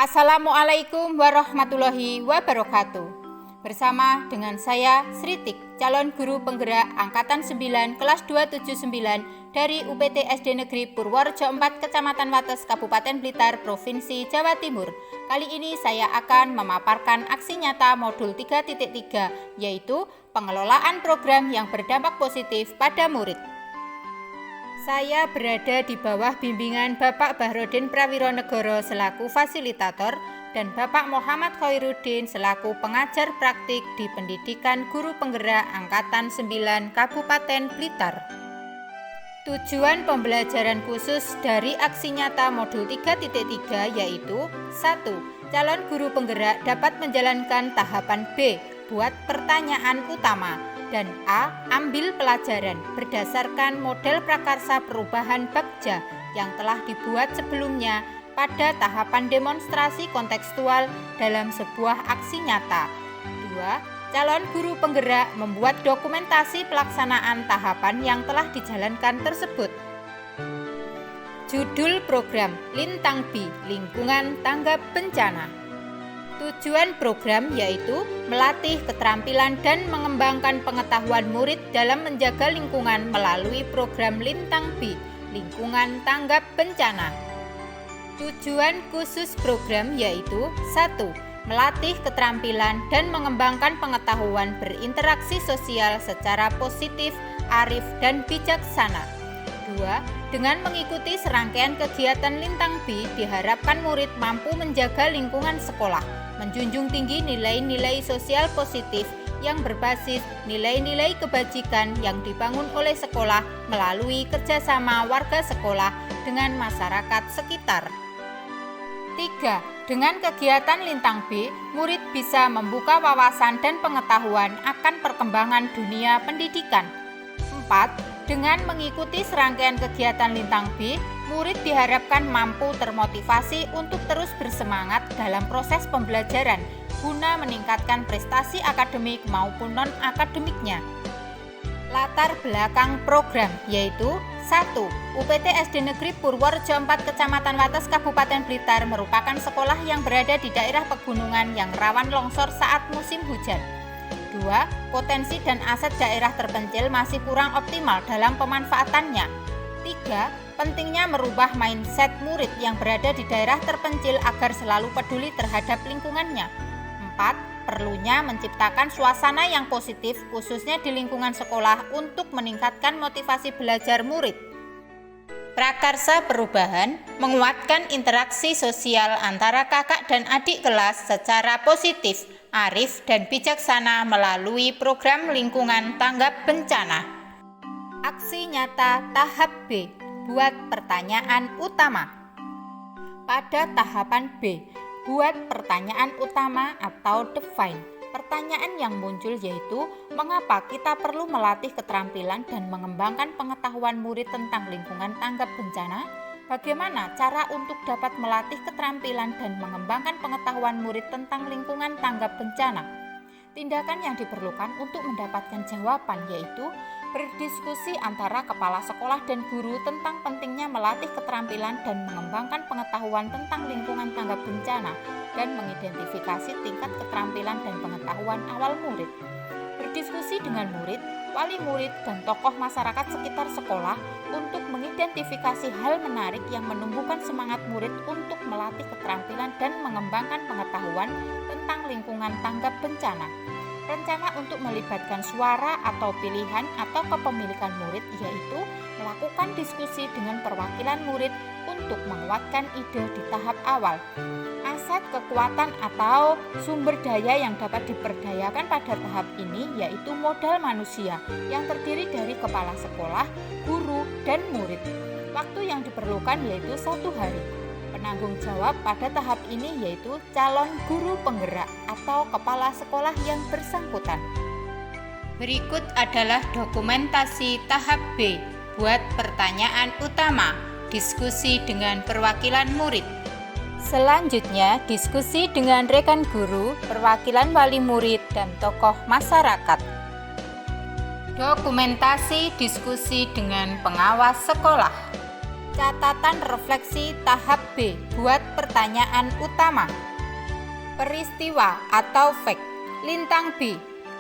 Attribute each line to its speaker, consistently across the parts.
Speaker 1: Assalamualaikum warahmatullahi wabarakatuh. Bersama dengan saya Sritik, calon guru penggerak angkatan 9 kelas 279 dari UPT SD Negeri Purworejo 4 Kecamatan Wates Kabupaten Blitar Provinsi Jawa Timur. Kali ini saya akan memaparkan aksi nyata modul 3.3, yaitu pengelolaan program yang berdampak positif pada murid. Saya berada di bawah bimbingan Bapak Bahrodin Prawironegoro selaku fasilitator dan Bapak Muhammad Khairuddin selaku pengajar praktik di Pendidikan Guru Penggerak Angkatan 9 Kabupaten Blitar. Tujuan pembelajaran khusus dari aksi nyata modul 3.3 yaitu 1. Calon guru penggerak dapat menjalankan tahapan B, buat pertanyaan utama, dan A. Ambil pelajaran berdasarkan model prakarsa perubahan Bagja yang telah dibuat sebelumnya pada tahapan demonstrasi kontekstual dalam sebuah aksi nyata. 2. Calon guru penggerak membuat dokumentasi pelaksanaan tahapan yang telah dijalankan tersebut. Judul program Lintang B, Lingkungan Tanggap Bencana. Tujuan program yaitu melatih keterampilan dan mengembangkan pengetahuan murid dalam menjaga lingkungan melalui program Lintang B, Lingkungan Tanggap Bencana. Tujuan khusus program yaitu 1. Melatih keterampilan dan mengembangkan pengetahuan berinteraksi sosial secara positif, arif, dan bijaksana. 2. Dengan mengikuti serangkaian kegiatan Lintang B, diharapkan murid mampu menjaga lingkungan sekolah, menjunjung tinggi nilai-nilai sosial positif yang berbasis nilai-nilai kebajikan yang dibangun oleh sekolah melalui kerjasama warga sekolah dengan masyarakat sekitar. 3. Dengan kegiatan Lintang B, murid bisa membuka wawasan dan pengetahuan akan perkembangan dunia pendidikan. 4. Dengan mengikuti serangkaian kegiatan Lintang B, murid diharapkan mampu termotivasi untuk terus bersemangat dalam proses pembelajaran guna meningkatkan prestasi akademik maupun non-akademiknya. Latar belakang program yaitu 1. UPT SD Negeri Purworejo 4 Kecamatan Wates Kabupaten Blitar merupakan sekolah yang berada di daerah pegunungan yang rawan longsor saat musim hujan. 2. Potensi dan aset daerah terpencil masih kurang optimal dalam pemanfaatannya. 3. Pentingnya merubah mindset murid yang berada di daerah terpencil agar selalu peduli terhadap lingkungannya. 4. Perlunya menciptakan suasana yang positif khususnya di lingkungan sekolah untuk meningkatkan motivasi belajar murid. Prakarsa perubahan menguatkan interaksi sosial antara kakak dan adik kelas secara positif, arif, dan bijaksana melalui program Lingkungan Tanggap Bencana. Aksi nyata tahap B, buat pertanyaan utama. Pada tahapan B, buat pertanyaan utama atau define. Pertanyaan yang muncul yaitu mengapa kita perlu melatih keterampilan dan mengembangkan pengetahuan murid tentang lingkungan tanggap bencana? Bagaimana cara untuk dapat melatih keterampilan dan mengembangkan pengetahuan murid tentang lingkungan tanggap bencana? Tindakan yang diperlukan untuk mendapatkan jawaban yaitu berdiskusi antara kepala sekolah dan guru tentang pentingnya melatih keterampilan dan mengembangkan pengetahuan tentang lingkungan tanggap bencana dan mengidentifikasi tingkat keterampilan dan pengetahuan awal murid. Berdiskusi dengan murid, wali murid, dan tokoh masyarakat sekitar sekolah untuk mengidentifikasi hal menarik yang menumbuhkan semangat murid untuk melatih keterampilan dan mengembangkan pengetahuan tentang lingkungan tanggap bencana. Rencana untuk melibatkan suara atau pilihan atau kepemilikan murid yaitu melakukan diskusi dengan perwakilan murid untuk menguatkan ide di tahap awal. Aset kekuatan atau sumber daya yang dapat diperdayakan pada tahap ini yaitu modal manusia yang terdiri dari kepala sekolah, guru, dan murid. Waktu yang diperlukan yaitu 1 hari. Penanggung jawab pada tahap ini yaitu calon guru penggerak atau kepala sekolah yang bersangkutan. Berikut adalah dokumentasi tahap B, buat pertanyaan utama, diskusi dengan perwakilan murid. Selanjutnya, diskusi dengan rekan guru, perwakilan wali murid, dan tokoh masyarakat. Dokumentasi diskusi dengan pengawas sekolah. Catatan refleksi tahap B, buat pertanyaan utama. Peristiwa atau fact. Lintang B,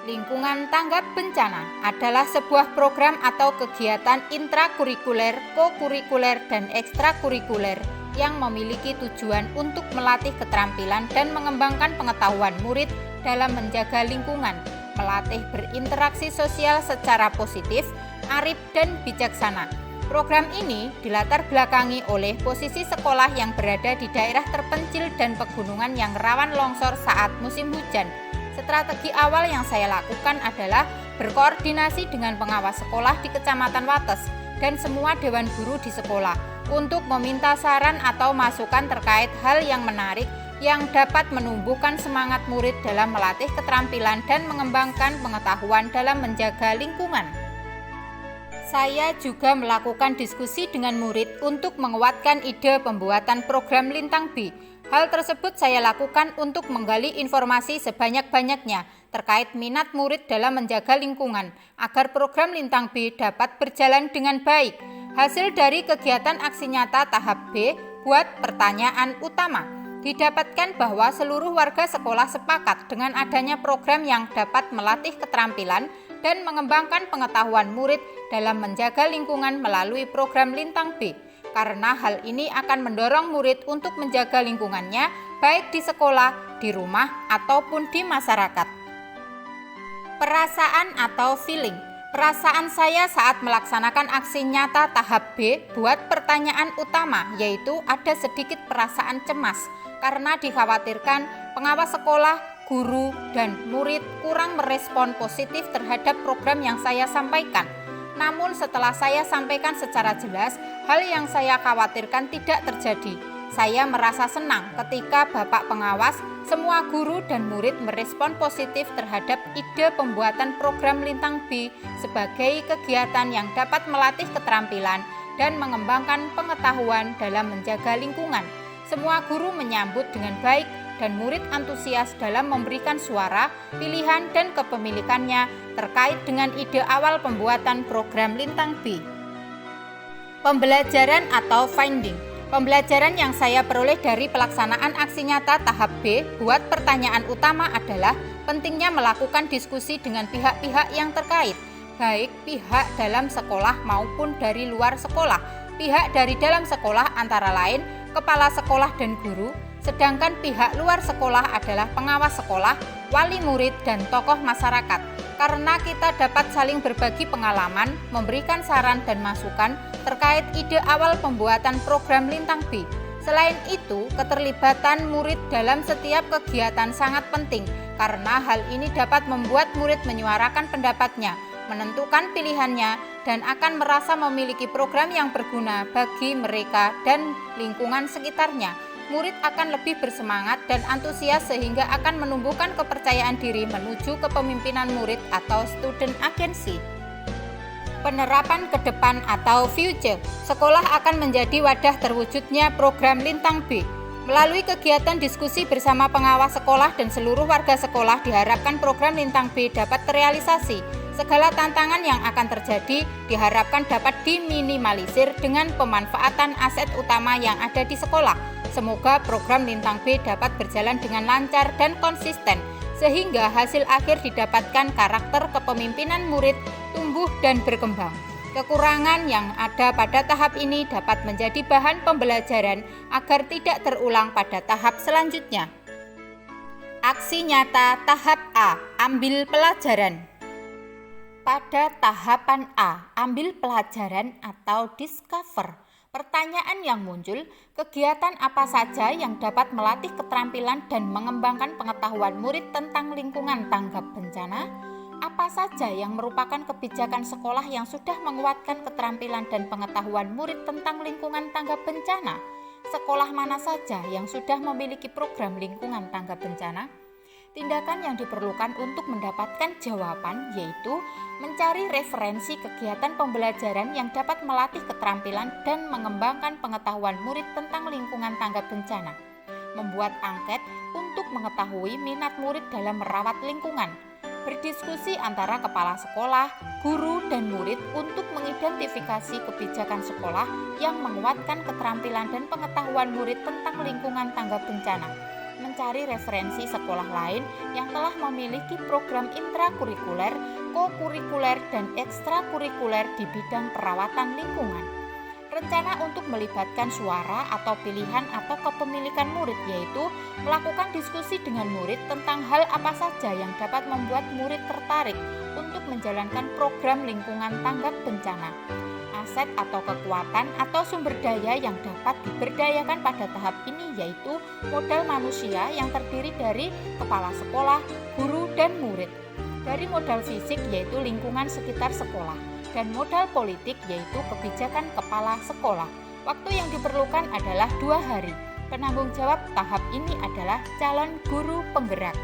Speaker 1: lingkungan tanggap bencana adalah sebuah program atau kegiatan intrakurikuler, kokurikuler, dan ekstrakurikuler yang memiliki tujuan untuk melatih keterampilan dan mengembangkan pengetahuan murid dalam menjaga lingkungan, melatih berinteraksi sosial secara positif, arif, dan bijaksana. Program ini dilatar belakangi oleh posisi sekolah yang berada di daerah terpencil dan pegunungan yang rawan longsor saat musim hujan. Strategi awal yang saya lakukan adalah berkoordinasi dengan pengawas sekolah di Kecamatan Wates dan semua dewan guru di sekolah untuk meminta saran atau masukan terkait hal yang menarik yang dapat menumbuhkan semangat murid dalam melatih keterampilan dan mengembangkan pengetahuan dalam menjaga lingkungan. Saya juga melakukan diskusi dengan murid untuk menguatkan ide pembuatan program Lintang B. Hal tersebut saya lakukan untuk menggali informasi sebanyak-banyaknya terkait minat murid dalam menjaga lingkungan, agar program Lintang B dapat berjalan dengan baik. Hasil dari kegiatan aksi nyata tahap B, buat pertanyaan utama, didapatkan bahwa seluruh warga sekolah sepakat dengan adanya program yang dapat melatih keterampilan dan mengembangkan pengetahuan murid dalam menjaga lingkungan melalui program Lintang B, karena hal ini akan mendorong murid untuk menjaga lingkungannya baik di sekolah, di rumah, ataupun di masyarakat. Perasaan atau feeling. Perasaan saya saat melaksanakan aksi nyata tahap B, buat pertanyaan utama, yaitu ada sedikit perasaan cemas karena dikhawatirkan pengawas sekolah, guru, dan murid kurang merespon positif terhadap program yang saya sampaikan. Namun setelah saya sampaikan secara jelas, hal yang saya khawatirkan tidak terjadi. Saya merasa senang ketika Bapak Pengawas, semua guru dan murid merespon positif terhadap ide pembuatan program Lintang B sebagai kegiatan yang dapat melatih keterampilan dan mengembangkan pengetahuan dalam menjaga lingkungan. Semua guru menyambut dengan baik dan murid antusias dalam memberikan suara, pilihan, dan kepemilikannya terkait dengan ide awal pembuatan program Lintang B. Pembelajaran atau finding. Pembelajaran yang saya peroleh dari pelaksanaan aksi nyata tahap B, buat pertanyaan utama adalah pentingnya melakukan diskusi dengan pihak-pihak yang terkait, baik pihak dalam sekolah maupun dari luar sekolah. Pihak dari dalam sekolah antara lain kepala sekolah dan guru, sedangkan pihak luar sekolah adalah pengawas sekolah, wali murid, dan tokoh masyarakat. Karena kita dapat saling berbagi pengalaman, memberikan saran dan masukan terkait ide awal pembuatan program Lintang B. Selain itu, keterlibatan murid dalam setiap kegiatan sangat penting karena hal ini dapat membuat murid menyuarakan pendapatnya, menentukan pilihannya, dan akan merasa memiliki program yang berguna bagi mereka dan lingkungan sekitarnya. Murid akan lebih bersemangat dan antusias sehingga akan menumbuhkan kepercayaan diri menuju kepemimpinan murid atau student agency. Penerapan ke depan atau future. Sekolah akan menjadi wadah terwujudnya program Lintang B. Melalui kegiatan diskusi bersama pengawas sekolah dan seluruh warga sekolah, diharapkan program Lintang B dapat terrealisasi. Segala tantangan yang akan terjadi diharapkan dapat diminimalisir dengan pemanfaatan aset utama yang ada di sekolah. Semoga program Lintang B dapat berjalan dengan lancar dan konsisten, sehingga hasil akhir didapatkan karakter kepemimpinan murid tumbuh dan berkembang. Kekurangan yang ada pada tahap ini dapat menjadi bahan pembelajaran agar tidak terulang pada tahap selanjutnya. Aksi nyata tahap A, ambil pelajaran. Pada tahapan A, ambil pelajaran atau discover. Pertanyaan yang muncul, kegiatan apa saja yang dapat melatih keterampilan dan mengembangkan pengetahuan murid tentang lingkungan tanggap bencana? Apa saja yang merupakan kebijakan sekolah yang sudah menguatkan keterampilan dan pengetahuan murid tentang lingkungan tanggap bencana? Sekolah mana saja yang sudah memiliki program lingkungan tanggap bencana? Tindakan yang diperlukan untuk mendapatkan jawaban yaitu mencari referensi kegiatan pembelajaran yang dapat melatih keterampilan dan mengembangkan pengetahuan murid tentang lingkungan tanggap bencana, membuat angket untuk mengetahui minat murid dalam merawat lingkungan, berdiskusi antara kepala sekolah, guru, dan murid untuk mengidentifikasi kebijakan sekolah yang menguatkan keterampilan dan pengetahuan murid tentang lingkungan tanggap bencana, mencari referensi sekolah lain yang telah memiliki program intrakurikuler, kokurikuler, dan ekstrakurikuler di bidang perawatan lingkungan. Rencana untuk melibatkan suara atau pilihan atau kepemilikan murid, yaitu melakukan diskusi dengan murid tentang hal apa saja yang dapat membuat murid tertarik untuk menjalankan program lingkungan tanggap bencana. Aset atau kekuatan atau sumber daya yang dapat diberdayakan pada tahap ini yaitu modal manusia yang terdiri dari kepala sekolah, guru, dan murid. Dari modal fisik yaitu lingkungan sekitar sekolah, dan modal politik yaitu kebijakan kepala sekolah. Waktu yang diperlukan adalah 2 hari. Penanggung jawab tahap ini adalah calon guru penggerak.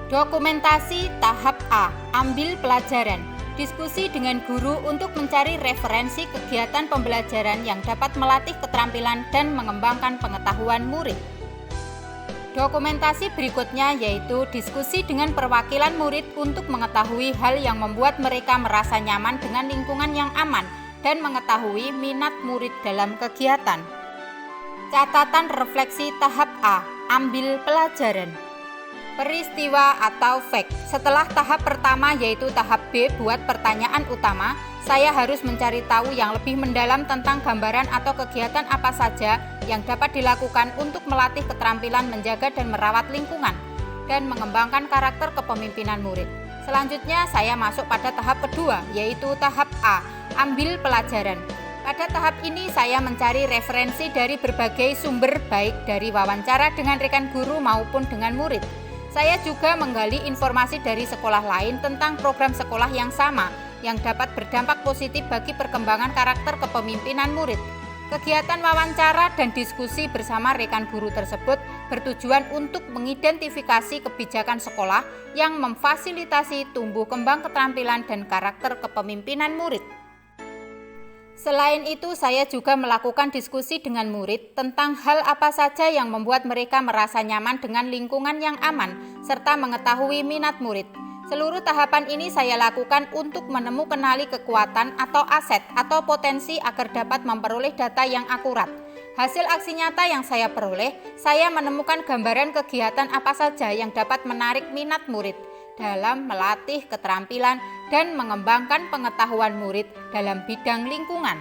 Speaker 1: Dokumentasi tahap A, ambil pelajaran. Diskusi dengan guru untuk mencari referensi kegiatan pembelajaran yang dapat melatih keterampilan dan mengembangkan pengetahuan murid. Dokumentasi berikutnya yaitu diskusi dengan perwakilan murid untuk mengetahui hal yang membuat mereka merasa nyaman dengan lingkungan yang aman dan mengetahui minat murid dalam kegiatan. Catatan refleksi tahap A, ambil pelajaran. Peristiwa atau fact. Setelah tahap pertama yaitu tahap B, buat pertanyaan utama, saya harus mencari tahu yang lebih mendalam tentang gambaran atau kegiatan apa saja yang dapat dilakukan untuk melatih keterampilan menjaga dan merawat lingkungan dan mengembangkan karakter kepemimpinan murid. Selanjutnya saya masuk pada tahap kedua yaitu tahap A, ambil pelajaran. Pada tahap ini saya mencari referensi dari berbagai sumber baik dari wawancara dengan rekan guru maupun dengan murid. Saya juga menggali informasi dari sekolah lain tentang program sekolah yang sama yang dapat berdampak positif bagi perkembangan karakter kepemimpinan murid. Kegiatan wawancara dan diskusi bersama rekan guru tersebut bertujuan untuk mengidentifikasi kebijakan sekolah yang memfasilitasi tumbuh kembang keterampilan dan karakter kepemimpinan murid. Selain itu, saya juga melakukan diskusi dengan murid tentang hal apa saja yang membuat mereka merasa nyaman dengan lingkungan yang aman, serta mengetahui minat murid. Seluruh tahapan ini saya lakukan untuk menemukan kekuatan atau aset atau potensi agar dapat memperoleh data yang akurat. Hasil aksi nyata yang saya peroleh, saya menemukan gambaran kegiatan apa saja yang dapat menarik minat murid dalam melatih keterampilan dan mengembangkan pengetahuan murid dalam bidang lingkungan.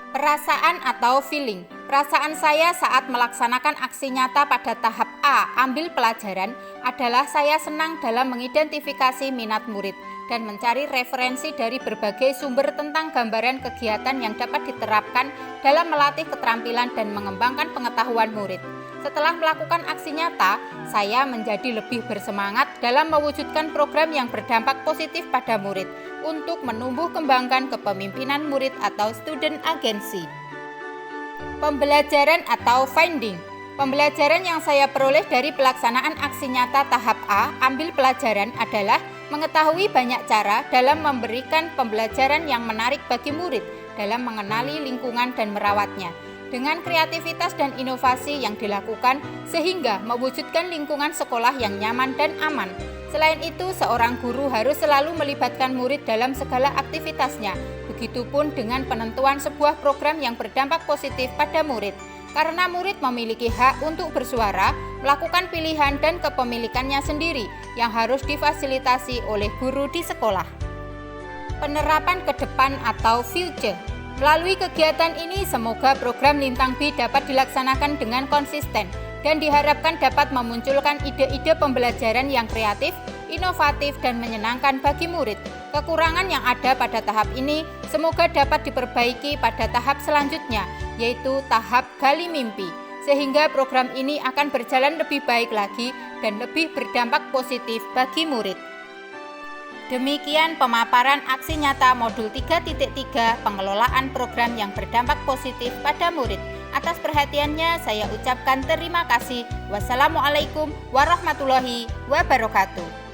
Speaker 1: Perasaan atau feeling. Perasaan saya saat melaksanakan aksi nyata pada tahap A, ambil pelajaran, adalah saya senang dalam mengidentifikasi minat murid dan mencari referensi dari berbagai sumber tentang gambaran kegiatan yang dapat diterapkan dalam melatih keterampilan dan mengembangkan pengetahuan murid. Setelah melakukan aksi nyata, saya menjadi lebih bersemangat dalam mewujudkan program yang berdampak positif pada murid untuk menumbuh kembangkan kepemimpinan murid atau student agency. Pembelajaran atau finding. Pembelajaran yang saya peroleh dari pelaksanaan aksi nyata tahap A, ambil pelajaran adalah mengetahui banyak cara dalam memberikan pembelajaran yang menarik bagi murid dalam mengenali lingkungan dan merawatnya. Dengan kreativitas dan inovasi yang dilakukan sehingga mewujudkan lingkungan sekolah yang nyaman dan aman. Selain itu, seorang guru harus selalu melibatkan murid dalam segala aktivitasnya. Begitupun dengan penentuan sebuah program yang berdampak positif pada murid. Karena murid memiliki hak untuk bersuara, melakukan pilihan dan kepemilikannya sendiri yang harus difasilitasi oleh guru di sekolah. Penerapan ke depan atau future. Melalui kegiatan ini, semoga program Lintang B dapat dilaksanakan dengan konsisten dan diharapkan dapat memunculkan ide-ide pembelajaran yang kreatif, inovatif, dan menyenangkan bagi murid. Kekurangan yang ada pada tahap ini semoga dapat diperbaiki pada tahap selanjutnya, yaitu tahap gali mimpi, sehingga program ini akan berjalan lebih baik lagi dan lebih berdampak positif bagi murid. Demikian pemaparan aksi nyata modul 3.3 pengelolaan program yang berdampak positif pada murid. Atas perhatiannya saya ucapkan terima kasih. Wassalamualaikum warahmatullahi wabarakatuh.